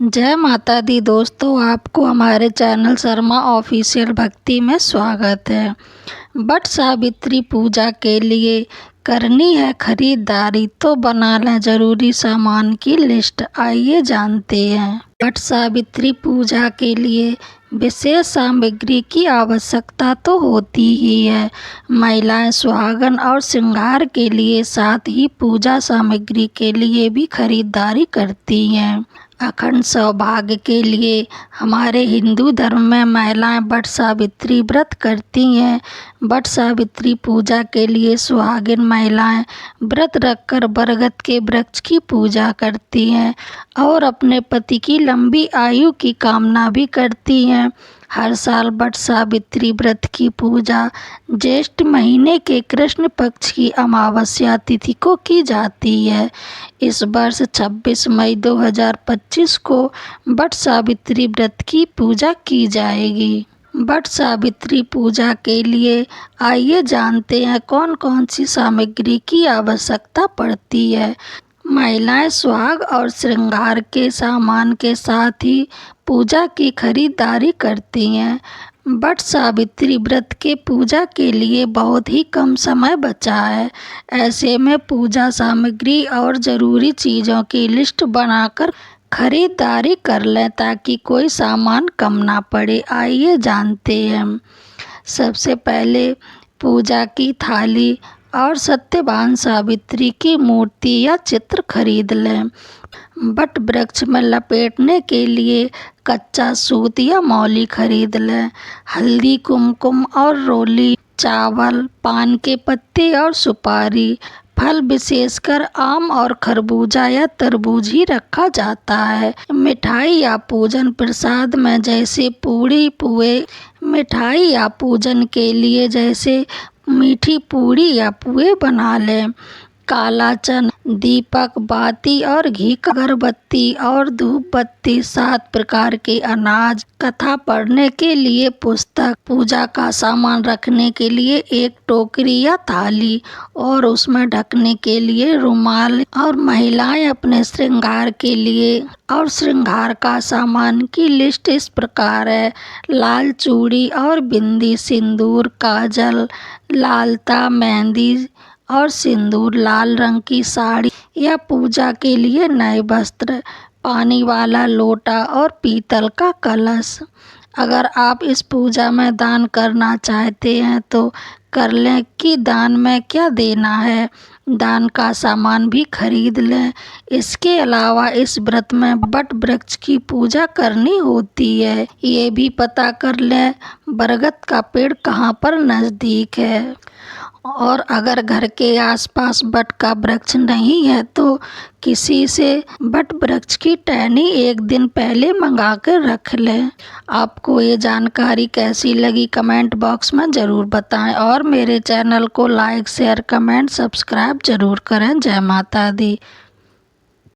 जय माता दी दोस्तों, आपको हमारे चैनल शर्मा ऑफिशियल भक्ति में स्वागत है। वट सावित्री पूजा के लिए करनी है खरीदारी तो बना लें ज़रूरी सामान की लिस्ट। आइए जानते हैं। वट सावित्री पूजा के लिए विशेष सामग्री की आवश्यकता तो होती ही है। महिलाएं सुहागन और श्रृंगार के लिए साथ ही पूजा सामग्री के लिए भी खरीदारी करती हैं। अखंड सौभाग्य के लिए हमारे हिंदू धर्म में महिलाएं वट सावित्री व्रत करती हैं। वट सावित्री पूजा के लिए सुहागिन महिलाएं व्रत रखकर बरगद के वृक्ष की पूजा करती हैं और अपने पति की लंबी आयु की कामना भी करती हैं। हर साल वट सावित्री व्रत की पूजा ज्येष्ठ महीने के कृष्ण पक्ष की अमावस्या तिथि को की जाती है। इस वर्ष 26 मई 2025 को वट सावित्री व्रत की पूजा की जाएगी। वट सावित्री पूजा के लिए आइए जानते हैं कौन कौन सी सामग्री की आवश्यकता पड़ती है। महिलाएं सुहाग और श्रृंगार के सामान के साथ ही पूजा की खरीदारी करती हैं। वट सावित्री व्रत के पूजा के लिए बहुत ही कम समय बचा है। ऐसे में पूजा सामग्री और ज़रूरी चीज़ों की लिस्ट बनाकर खरीदारी कर लें ताकि कोई सामान कम ना पड़े। आइए जानते हैं। सबसे पहले पूजा की थाली और सत्यवान सावित्री की मूर्ति या चित्र खरीद लें। वट वृक्ष में लपेटने के लिए कच्चा सूत या मौली खरीद लें। हल्दी, कुमकुम और रोली, चावल, पान के पत्ते और सुपारी। फल विशेषकर आम और खरबूजा या तरबूज ही रखा जाता है। मिठाई या पूजन प्रसाद में जैसे पूड़ी पुए, मिठाई या पूजन के लिए जैसे मीठी पूड़ी या पुए बना लें। काला चना, दीपक, बाती और घी, अगरबत्ती और धूप बत्ती, 7 प्रकार के अनाज, कथा पढ़ने के लिए पुस्तक, पूजा का सामान रखने के लिए एक टोकरी या थाली और उसमें ढकने के लिए रुमाल। और महिलाएं अपने श्रृंगार के लिए और श्रृंगार का सामान की लिस्ट इस प्रकार है। लाल चूड़ी और बिंदी, सिंदूर, काजल, लालता, मेहंदी और सिंदूर, लाल रंग की साड़ी या पूजा के लिए नए वस्त्र, पानी वाला लोटा और पीतल का कलश। अगर आप इस पूजा में दान करना चाहते हैं तो कर लें कि दान में क्या देना है, दान का सामान भी खरीद लें। इसके अलावा इस व्रत में वट वृक्ष की पूजा करनी होती है। ये भी पता कर लें बरगद का पेड़ कहाँ पर नज़दीक है। और अगर घर के आसपास वट का वृक्ष नहीं है तो किसी से वट वृक्ष की टहनी एक दिन पहले मंगा कर रख लें। आपको ये जानकारी कैसी लगी कमेंट बॉक्स में ज़रूर बताएं और मेरे चैनल को लाइक, शेयर, कमेंट, सब्सक्राइब ज़रूर करें। जय माता दी।